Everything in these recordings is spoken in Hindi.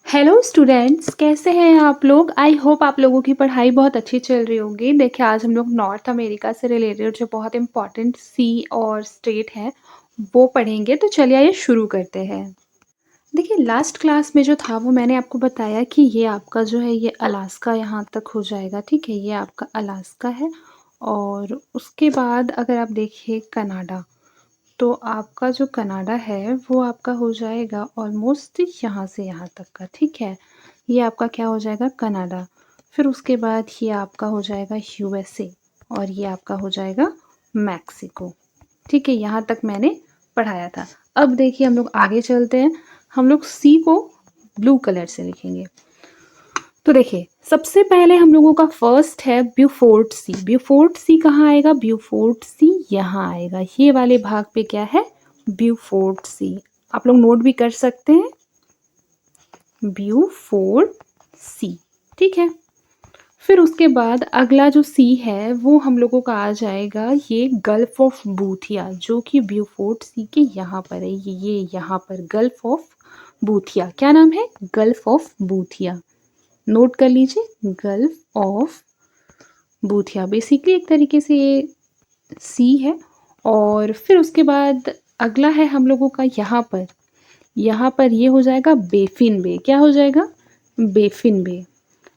हेलो स्टूडेंट्स, कैसे हैं आप लोग। आई होप आप लोगों की पढ़ाई बहुत अच्छी चल रही होगी। देखिए, आज हम लोग नॉर्थ अमेरिका से रिलेटेड जो बहुत इम्पॉर्टेंट सी और स्टेट है वो पढ़ेंगे। तो चलिए आइए शुरू करते हैं। देखिए, लास्ट क्लास में जो था वो मैंने आपको बताया कि ये आपका जो है ये अलास्का यहाँ तक हो जाएगा। ठीक है, ये आपका अलास्का है। और उसके बाद अगर आप देखिए कनाडा, तो आपका जो कनाडा है वो आपका हो जाएगा ऑलमोस्ट यहाँ से यहाँ तक का। ठीक है, ये आपका क्या हो जाएगा, कनाडा। फिर उसके बाद ये आपका हो जाएगा यूएसए और ये आपका हो जाएगा मैक्सिको। ठीक है, यहाँ तक मैंने पढ़ाया था। अब देखिए हम लोग आगे चलते हैं। हम लोग सी को ब्लू कलर से लिखेंगे। तो देखिए, सबसे पहले हम लोगों का फर्स्ट है ब्यूफोर्ट सी। ब्यूफोर्ट सी कहाँ आएगा, ब्यूफोर्ट सी यहाँ आएगा। ये वाले भाग पे क्या है, ब्यूफोर्ट सी। आप लोग नोट भी कर सकते हैं, ब्यूफोर्ट सी। ठीक है, फिर उसके बाद अगला जो सी है वो हम लोगों का आ जाएगा ये गल्फ ऑफ बूथिया, जो कि ब्यूफोर्ट सी के यहाँ पर है। ये यहाँ पर गल्फ ऑफ बूथिया, क्या नाम है, गल्फ ऑफ बूथिया। नोट कर लीजिए, गल्फ ऑफ बूथिया। बेसिकली एक तरीके से ये सी है। और फिर उसके बाद अगला है हम लोगों का यहाँ पर ये हो जाएगा बेफिन बे। क्या हो जाएगा, बेफिन बे।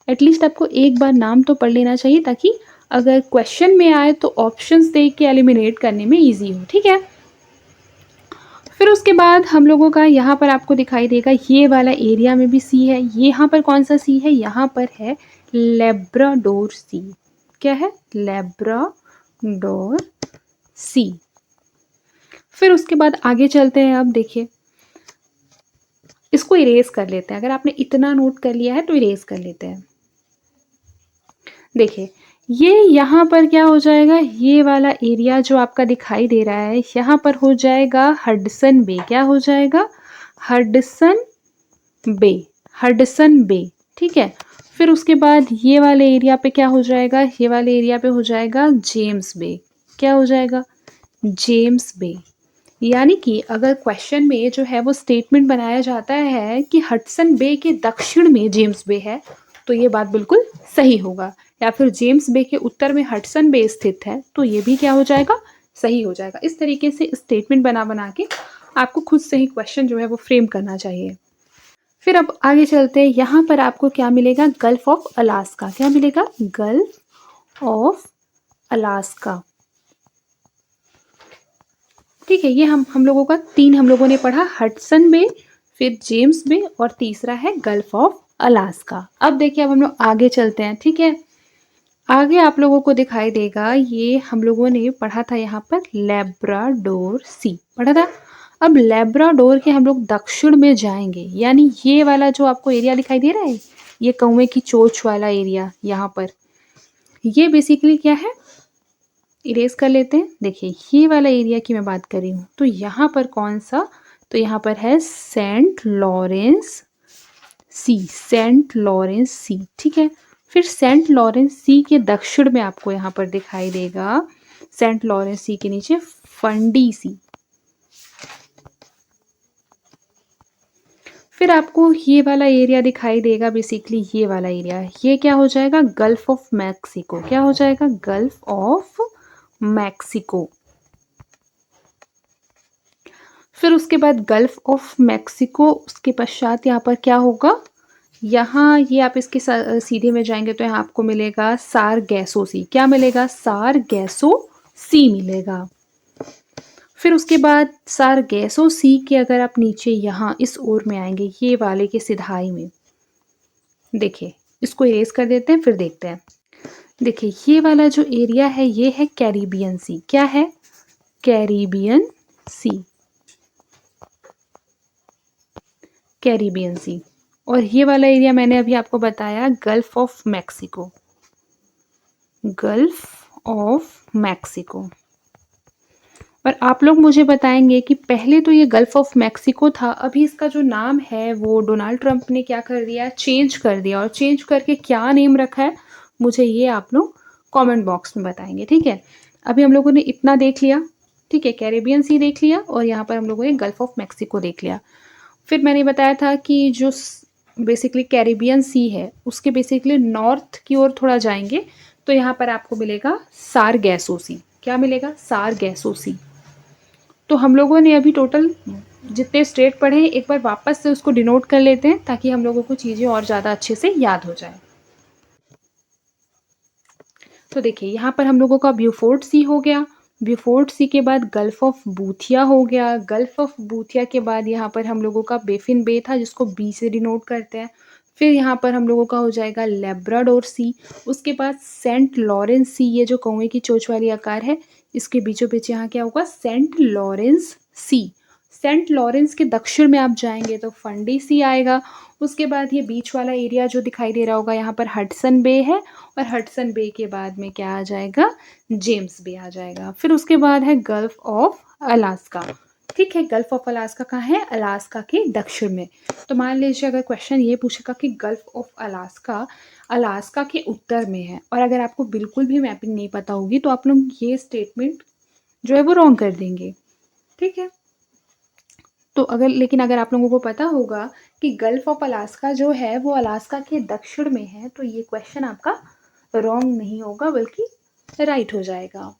एटलीस्ट आपको एक बार नाम तो पढ़ लेना चाहिए, ताकि अगर क्वेश्चन में आए तो ऑप्शंस देख के एलिमिनेट करने में इजी हो। ठीक है, फिर उसके बाद हम लोगों का यहाँ पर आपको दिखाई देगा ये वाला एरिया में भी सी है। ये यहाँ पर कौन सा सी है, यहाँ पर है लेब्राडोर सी। क्या है, लेब्राडोर सी। फिर उसके बाद आगे चलते हैं। अब देखिए, इसको इरेज कर लेते हैं। अगर आपने इतना नोट कर लिया है तो इरेज कर लेते हैं। देखिए, ये यहाँ पर क्या हो जाएगा, ये वाला एरिया जो आपका दिखाई दे रहा है यहाँ पर हो जाएगा हडसन बे। क्या हो जाएगा, हडसन बे, हडसन बे। ठीक है, फिर उसके बाद ये वाले एरिया पे क्या हो जाएगा, ये वाले एरिया पे हो जाएगा जेम्स बे। क्या हो जाएगा, जेम्स बे। यानी कि अगर क्वेश्चन में जो है वो स्टेटमेंट बनाया जाता है कि हडसन बे के दक्षिण में जेम्स बे है, तो ये बात बिल्कुल सही होगा। या फिर जेम्स बे के उत्तर में हडसन बे स्थित है, तो ये भी क्या हो जाएगा, सही हो जाएगा। इस तरीके से स्टेटमेंट बना बना के आपको खुद से ही क्वेश्चन जो है वो फ्रेम करना चाहिए। फिर अब आगे चलते हैं। यहाँ पर आपको क्या मिलेगा, गल्फ ऑफ अलास्का। क्या मिलेगा, गल्फ ऑफ अलास्का। ठीक है, ये हम लोगों का तीन हम लोगों ने पढ़ा, हडसन बे, फिर जेम्स बे और तीसरा है गल्फ ऑफ अलास्का। अब देखिए, अब हम लोग आगे चलते हैं। ठीक है, आगे आप लोगों को दिखाई देगा ये हम लोगों ने पढ़ा था यहाँ पर लेब्राडोर सी पढ़ा था। अब लेब्राडोर के हम लोग दक्षिण में जाएंगे, यानी ये वाला जो आपको एरिया दिखाई दे रहा है, ये कौवे की चोंच वाला एरिया, यहाँ पर ये बेसिकली क्या है, इरेज कर लेते हैं। देखिए, ये वाला एरिया की मैं बात कर रही हूँ, तो यहाँ पर कौन सा, तो यहाँ पर है सेंट लॉरेंस सी, सेंट लॉरेंस सी। ठीक है, फिर सेंट लॉरेंस सी के दक्षिण में आपको यहाँ पर दिखाई देगा, सेंट लॉरेंस सी के नीचे फंडी सी। फिर आपको ये वाला एरिया दिखाई देगा, बेसिकली ये वाला एरिया, ये क्या हो जाएगा, गल्फ ऑफ मैक्सिको। क्या हो जाएगा, गल्फ ऑफ मैक्सिको। फिर उसके बाद गल्फ ऑफ मैक्सिको, उसके पश्चात यहाँ पर क्या होगा, यहाँ ये आप इसके सीधे में जाएंगे तो यहाँ आपको मिलेगा सारगैसो सी। क्या मिलेगा, सारगैसो सी मिलेगा। फिर उसके बाद सारगैसो सी के अगर आप नीचे यहाँ इस ओर में आएंगे, ये वाले के सिधाई में, देखिए इसको इरेज कर देते हैं, फिर देखते हैं। देखिए, ये वाला जो एरिया है ये है कैरिबियन सी। क्या है, कैरिबियन सी, कैरिबियन सी। और ये वाला एरिया मैंने अभी आपको बताया gulf of Mexico, gulf of Mexico. और आप लोग मुझे बताएंगे कि पहले तो ये गल्फ ऑफ मैक्सिको था, अभी इसका जो नाम है वो डोनाल्ड ट्रंप ने क्या कर दिया, चेंज कर दिया। और चेंज करके क्या नेम रखा है, मुझे ये आप लोग कमेंट बॉक्स में बताएंगे। ठीक है, अभी हम लोगों ने इतना देख लिया। ठीक है, कैरेबियन सी देख लिया और यहाँ पर हम लोगों ने गल्फ ऑफ मैक्सिको देख लिया। फिर मैंने बताया था कि जो बेसिकली कैरिबियन सी है, उसके बेसिकली नॉर्थ की ओर थोड़ा जाएँगे तो यहाँ पर आपको मिलेगा सारगैसो सी। क्या मिलेगा? सारगैसो सी। तो हम लोगों ने अभी टोटल जितने स्टेट पढ़े हैं एक बार वापस से उसको डिनोट कर लेते हैं ताकि हम लोगों को चीज़ें और ज़्यादा अच्छे से याद हो जाए। तो देखिए यहाँ पर हम लोगों का ब्यूफोर्ट सी हो गया, ब्यूफोर्ट सी के बाद गल्फ ऑफ बूथिया हो गया, गल्फ ऑफ बूथिया के बाद यहाँ पर हम लोगों का बेफिन बे था जिसको बी से डिनोट करते हैं। फिर यहाँ पर हम लोगों का हो जाएगा लेब्राडोर सी, उसके बाद सेंट लॉरेंस सी, ये जो कौवे की चोंच वाली आकार है इसके बीचों बीच यहाँ क्या होगा? सेंट लॉरेंस सी। सेंट लॉरेंस के दक्षिण में आप जाएंगे तो फंडी सी आएगा। उसके बाद ये बीच वाला एरिया जो दिखाई दे रहा होगा यहाँ पर हडसन बे है, और हडसन बे के बाद में क्या आ जाएगा? जेम्स बे आ जाएगा। फिर उसके बाद है गल्फ ऑफ अलास्का। ठीक है, गल्फ ऑफ अलास्का कहाँ है? अलास्का के दक्षिण में। तो मान लीजिए अगर क्वेश्चन ये पूछेगा कि गल्फ ऑफ अलास्का अलास्का के उत्तर में है, और अगर आपको बिल्कुल भी मैपिंग नहीं पता होगी तो आप लोग ये स्टेटमेंट जो है वो रॉन्ग कर देंगे। ठीक है, तो अगर आप लोगों को पता होगा कि गल्फ ऑफ अलास्का जो है वो अलास्का के दक्षिण में है तो ये क्वेश्चन आपका रॉन्ग नहीं होगा बल्कि राइट हो जाएगा।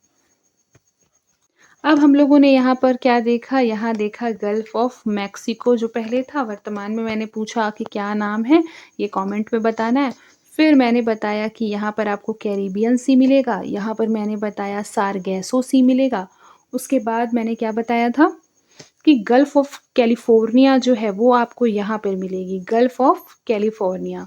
अब हम लोगों ने यहाँ पर क्या देखा? यहाँ देखा गल्फ ऑफ मैक्सिको जो पहले था, वर्तमान में मैंने पूछा कि क्या नाम है, ये कमेंट में बताना है। फिर मैंने बताया कि यहाँ पर आपको कैरिबियन सी मिलेगा, यहाँ पर मैंने बताया सारगैसो सी मिलेगा। उसके बाद मैंने क्या बताया था कि गल्फ ऑफ कैलिफोर्निया जो है वो आपको यहाँ पर मिलेगी, गल्फ ऑफ कैलिफोर्निया।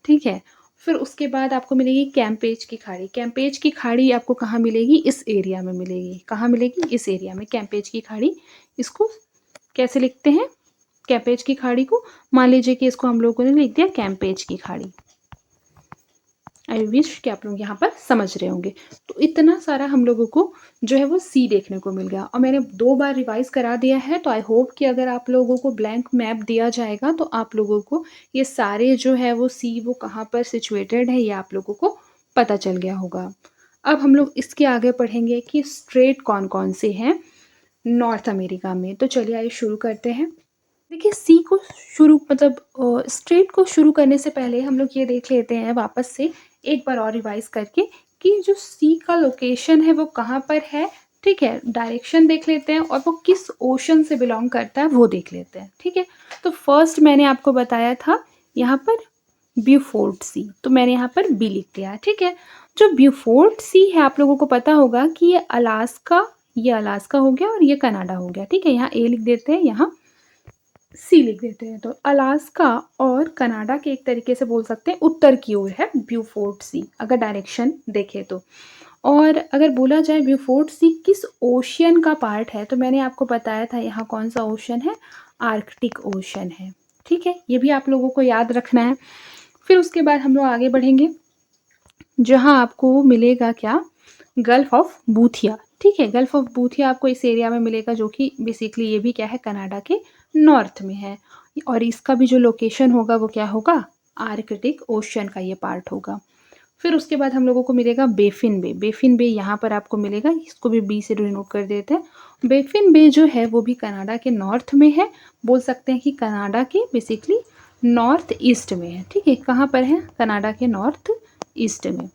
ठीक है, फिर उसके बाद आपको मिलेगी कैंपेच की खाड़ी। कैंपेच की खाड़ी आपको कहाँ मिलेगी? इस एरिया में मिलेगी। कहाँ मिलेगी? इस एरिया में कैंपेच की खाड़ी। इसको कैसे लिखते हैं कैंपेच की खाड़ी को? मान लीजिए कि इसको हम लोगों ने लिख दिया कैंपेच की खाड़ी। आई विश कि आप लोग यहाँ पर समझ रहे होंगे। तो इतना सारा हम लोगों को जो है वो सी देखने को मिल गया, और मैंने 2 बार रिवाइज़ करा दिया है। तो आई होप कि अगर आप लोगों को ब्लैंक मैप दिया जाएगा तो आप लोगों को ये सारे जो है वो सी वो कहाँ पर सिचुएटेड है ये आप लोगों को पता चल गया होगा। अब हम लोग इसके आगे पढ़ेंगे कि स्ट्रेट कौन-कौन से हैं नॉर्थ अमेरिका में। तो चलिए आइए शुरू करते हैं। देखिए सी को शुरू मतलब स्ट्रेट को शुरू करने से पहले हम लोग ये देख लेते हैं वापस से एक बार और रिवाइज करके कि जो सी का लोकेशन है वो कहाँ पर है। ठीक है, डायरेक्शन देख लेते हैं और वो किस ओशन से बिलोंग करता है वो देख लेते हैं। ठीक है, तो फर्स्ट मैंने आपको बताया था यहाँ पर ब्यूफोर्ट सी, तो मैंने यहाँ पर बी लिख दिया। ठीक है, जो ब्यूफोर्ट सी है आप लोगों को पता होगा कि ये अलास्का हो गया और ये कनाडा हो गया। ठीक है, यहाँ ए लिख देते हैं, यहाँ सी लिख देते हैं। तो अलास्का और कनाडा के एक तरीके से बोल सकते हैं उत्तर की ओर है ब्यूफोर्ट सी, अगर डायरेक्शन देखें तो। और अगर बोला जाए ब्यूफोर्ट सी किस ओशियन का पार्ट है, तो मैंने आपको बताया था यहाँ कौन सा ओशन है? आर्कटिक ओशन है। ठीक है, ये भी आप लोगों को याद रखना है। फिर उसके बाद हम लोग आगे बढ़ेंगे जहाँ आपको मिलेगा क्या? Gulf of Boothia. ठीक है, गल्फ ऑफ बूथिया आपको इस एरिया में मिलेगा जो कि बेसिकली ये भी क्या है? कनाडा के नॉर्थ में है, और इसका भी जो लोकेशन होगा वो क्या होगा? आर्कटिक ओशन का ये पार्ट होगा। फिर उसके बाद हम लोगों को मिलेगा बेफिन बे। बेफिन बे यहाँ पर आपको मिलेगा, इसको भी बी से डिनोट कर देते हैं। बेफिन बे जो है वो भी कनाडा के नॉर्थ में है, बोल सकते हैं कि कनाडा के बेसिकली नॉर्थ ईस्ट में है। ठीक है, कहाँ पर है? कनाडा के नॉर्थ ईस्ट में।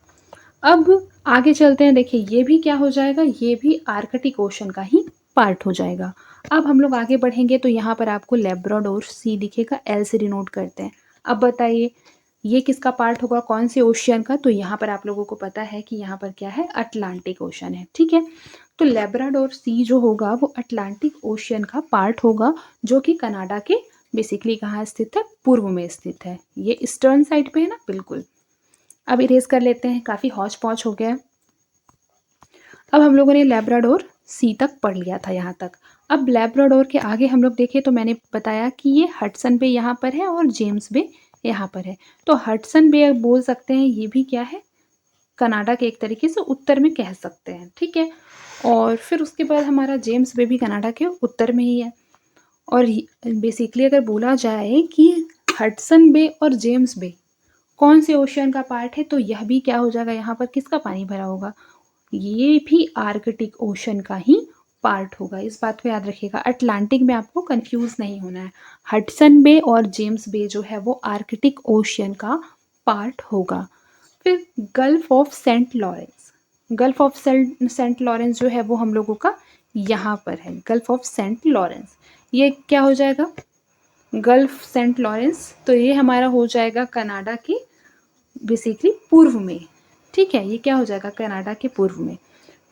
अब आगे चलते हैं, देखिए ये भी क्या हो जाएगा? ये भी आर्कटिक ओशन का ही पार्ट हो जाएगा। अब हम लोग आगे बढ़ेंगे तो यहाँ पर आपको लेब्राडोर सी दिखेगा, एल से डिनोट करते हैं। अब बताइए ये किसका पार्ट होगा? कौन से ओशियन का? तो यहाँ पर आप लोगों को पता है कि यहाँ पर क्या है? अटलांटिक ओशन है। ठीक है, तो लेब्राडोर सी जो होगा वो अटलांटिक ओशियन का पार्ट होगा, जो कि कनाडा के बेसिकली कहाँ स्थित है? पूर्व में स्थित है। ये ईस्टर्न साइड पे है ना, बिल्कुल। अब इरेज कर लेते हैं, काफ़ी हौच पौच हो गया। अब हम लोगों ने लेब्राडोर सी तक पढ़ लिया था यहाँ तक। अब लेब्राडोर के आगे हम लोग देखें तो मैंने बताया कि ये हडसन बे यहाँ पर है और जेम्स बे यहाँ पर है। तो हडसन बे बोल सकते हैं ये भी क्या है? कनाडा के एक तरीके से उत्तर में कह सकते हैं। ठीक है, और फिर उसके बाद हमारा जेम्स बे भी कनाडा के उत्तर में ही है। और बेसिकली अगर बोला जाए कि हडसन बे और जेम्स बे कौन से ओशियन का पार्ट है, तो यह भी क्या हो जाएगा? यहाँ पर किसका पानी भरा होगा? ये भी आर्कटिक ओशन का ही पार्ट होगा, इस बात को याद रखिएगा। अटलांटिक में आपको कंफ्यूज नहीं होना है। हडसन बे और जेम्स बे जो है वो आर्कटिक ओशियन का पार्ट होगा। फिर Gulf of Saint Lawrence, Gulf of Saint Lawrence जो है वो हम लोगों का यहाँ पर है, गल्फ ऑफ सेंट लॉरेंस। ये क्या हो जाएगा, गल्फ सेंट लॉरेंस, तो ये हमारा हो जाएगा कनाडा के बेसिकली पूर्व में, ठीक है। ये क्या हो जाएगा, कनाडा के पूर्व में।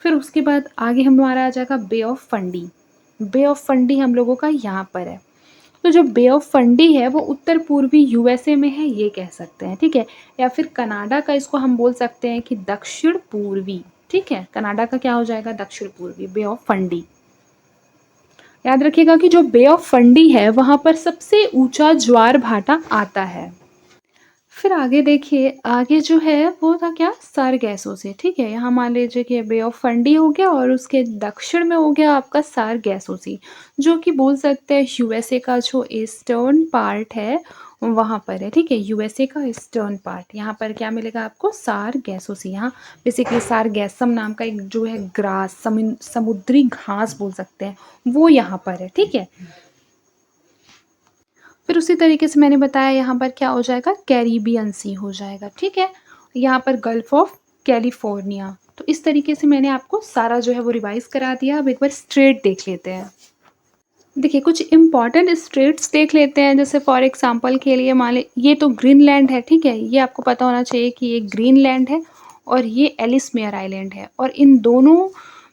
फिर उसके बाद आगे हमारा आ जाएगा bay of Fundy. Bay of Fundy हम लोगों का यहाँ पर है। तो जो बे ऑफ फंडी है वो उत्तर पूर्वी यूएसए में है, ये कह सकते हैं, ठीक है। या फिर कनाडा का इसको हम बोल सकते हैं कि दक्षिण पूर्वी, ठीक है। कनाडा का क्या हो जाएगा, दक्षिण पूर्वी, बे ऑफ फंडी। याद रखिएगा कि जो बे ऑफ फंडी है वहां पर सबसे ऊंचा ज्वार भाटा आता है। फिर आगे देखिए, आगे जो है वो था क्या, सारगैसों से, ठीक है। यहाँ मान लीजिए कि बे ऑफ फंडी हो गया और उसके दक्षिण में हो गया आपका सारगैसों सी, जो कि बोल सकते हैं यूएसए का जो ईस्टर्न पार्ट है वहाँ पर है, ठीक है। यूएसए का ईस्टर्न पार्ट, यहाँ पर क्या मिलेगा आपको, सारगैसों सी। यहाँ बेसिकली सारगैसम नाम का एक जो है ग्रास, समुद्री घास बोल सकते हैं, वो यहाँ पर है, ठीक है। फिर उसी तरीके से मैंने बताया यहाँ पर क्या हो जाएगा, कैरिबियन सी हो जाएगा, ठीक है। यहाँ पर गल्फ ऑफ कैलिफोर्निया। तो इस तरीके से मैंने आपको सारा जो है वो रिवाइज करा दिया। अब एक बार स्ट्रेट देख लेते हैं। देखिए कुछ इंपॉर्टेंट स्ट्रेट्स देख लेते हैं। जैसे फॉर एग्जांपल के लिए मान ले ये तो ग्रीनलैंड है, ठीक है। ये आपको पता होना चाहिए कि ये ग्रीनलैंड है और ये एलिसमेयर आइलैंड है। और इन दोनों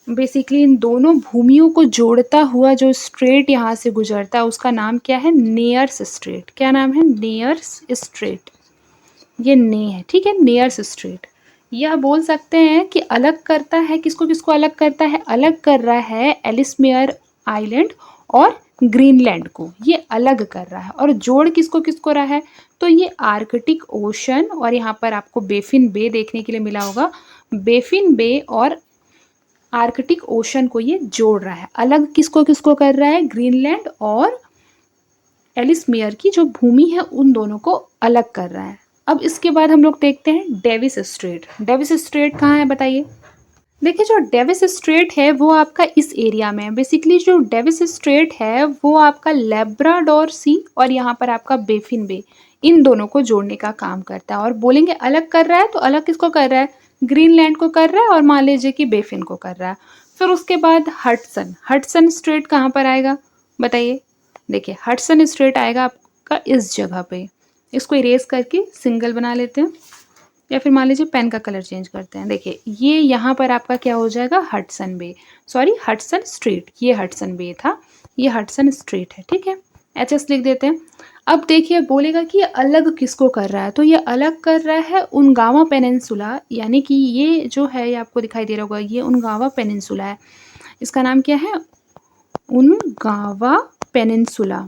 बेसिकली इन दोनों भूमियों को जोड़ता हुआ जो स्ट्रेट यहाँ से गुजरता है उसका नाम क्या है, नेयर्स स्ट्रेट। क्या नाम है, नेयर्स स्ट्रेट। ये ने है, ठीक है, नेयर्स स्ट्रेट। यह बोल सकते हैं कि अलग करता है, किसको किसको अलग करता है, अलग कर रहा है एलिसमेयर आइलैंड और ग्रीनलैंड को, ये अलग कर रहा है। और जोड़ किसको किसको रहा है, तो ये आर्कटिक ओशन और यहाँ पर आपको बेफिन बे देखने के लिए मिला होगा, बेफिन बे और आर्कटिक ओशन को ये जोड़ रहा है। अलग किसको किसको कर रहा है, ग्रीनलैंड और एलिसमेयर की जो भूमि है उन दोनों को अलग कर रहा है। अब इसके बाद हम लोग देखते हैं डेविस स्ट्रेट। डेविस स्ट्रेट कहाँ है बताइए। देखिए जो डेविस स्ट्रेट है वो आपका इस एरिया में है। बेसिकली जो डेविस स्ट्रेट है वो आपका लेब्राडोर सी और यहाँ पर आपका बेफिन बे, इन दोनों को जोड़ने का काम करता है। और बोलेंगे अलग कर रहा है तो अलग किसको कर रहा है, ग्रीनलैंड को कर रहा है और मान लीजिए कि बेफिन को कर रहा है। फिर उसके बाद हडसन, हडसन स्ट्रेट कहाँ पर आएगा बताइए। देखिए हडसन स्ट्रेट आएगा आपका इस जगह पे। इसको इरेज करके सिंगल बना लेते हैं या फिर मान लीजिए पेन का कलर चेंज करते हैं। देखिए ये यहाँ पर आपका क्या हो जाएगा, Hudson Bay, sorry Hudson Strait. ये हडसन बे था, ये हडसन स्ट्रेट है, ठीक है। एच लिख देते हैं। अब देखिए बोलेगा कि ये अलग किसको कर रहा है, तो ये अलग कर रहा है उनगावा पेनिनसुला, यानी कि ये जो है ये आपको दिखाई दे रहा होगा, ये उनगावा पेनिनसुला है। इसका नाम क्या है, उनगावा पेनिनसुला।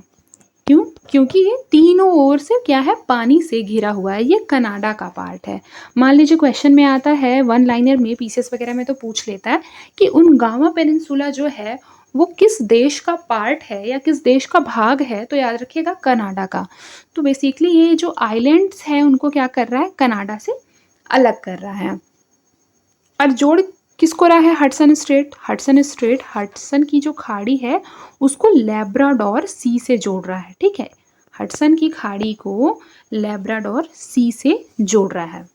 क्यों, क्योंकि ये तीनों ओर से क्या है, पानी से घिरा हुआ है। ये कनाडा का पार्ट है। मान लीजिए क्वेश्चन में आता है वन लाइनर में, पीसीएस वगैरह में तो पूछ लेता है कि उनगावा पेनिनसुला जो है वो किस देश का पार्ट है या किस देश का भाग है, तो याद रखिएगा कनाडा का। तो बेसिकली ये जो आइलैंड्स हैं उनको क्या कर रहा है, कनाडा से अलग कर रहा है। और जोड़ किसको रहा है, Hudson straight. Hudson straight, Hudson की जो खाड़ी है उसको लेब्राडोर सी से जोड़ रहा है, ठीक है। हडसन की खाड़ी को लेब्राडोर सी से जोड़ रहा है।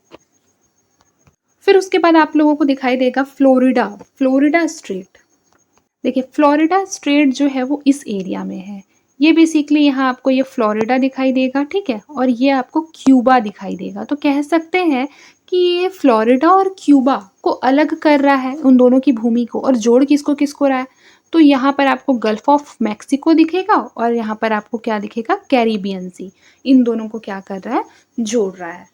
फिर उसके बाद आप लोगों को दिखाई देगा फ्लोरिडा, फ्लोरिडा स्ट्रेट। देखिए फ्लोरिडा स्ट्रेट जो है वो इस एरिया में है। ये बेसिकली यहाँ आपको ये फ्लोरिडा दिखाई देगा, ठीक है। और ये आपको क्यूबा दिखाई देगा। तो कह सकते हैं कि ये फ्लोरिडा और क्यूबा को अलग कर रहा है, उन दोनों की भूमि को। और जोड़ किसको किसको रहा है, तो यहाँ पर आपको गल्फ ऑफ मैक्सिको दिखेगा और यहाँ पर आपको क्या दिखेगा, कैरिबियन सी। इन दोनों को क्या कर रहा है, जोड़ रहा है।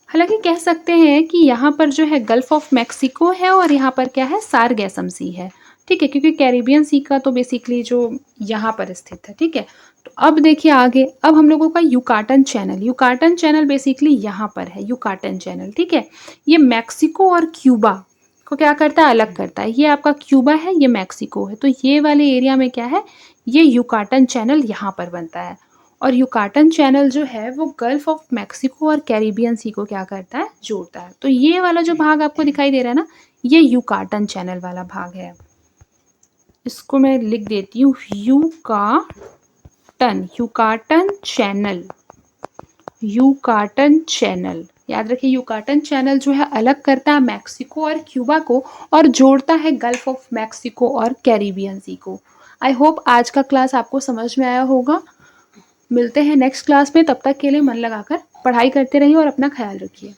हालांकि कह सकते हैं कि यहाँ पर जो है गल्फ ऑफ मैक्सिको है और यहाँ पर क्या है, सारगैसम सी है, ठीक है। क्योंकि कैरिबियन सी का तो बेसिकली जो यहाँ पर स्थित है, ठीक है। तो अब देखिए आगे, अब हम लोगों का Yucatan channel, Yucatan channel basically यहाँ पर है, युकाटन चैनल, ठीक है। ये मैक्सिको और क्यूबा को क्या करता है, अलग करता है। ये आपका क्यूबा है, ये मैक्सिको है। तो ये वाले एरिया में क्या है, ये युकाटन चैनल यहाँ पर बनता है। और युकाटन चैनल जो है वो गल्फ ऑफ मैक्सिको और कैरिबियन सी को क्या करता है, जोड़ता है। तो ये वाला जो भाग आपको दिखाई दे रहा है ना, ये युकाटन चैनल वाला भाग है। इसको मैं लिख देती हूँ, युकाटन चैनल, युकाटन चैनल। याद रखिए युकाटन चैनल जो है अलग करता है मैक्सिको और क्यूबा को और जोड़ता है गल्फ ऑफ मैक्सिको और कैरिबियन सी को। आई होप आज का क्लास आपको समझ में आया होगा। मिलते हैं नेक्स्ट क्लास में, तब तक के लिए मन लगाकर पढ़ाई करते रहिए और अपना ख्याल रखिए।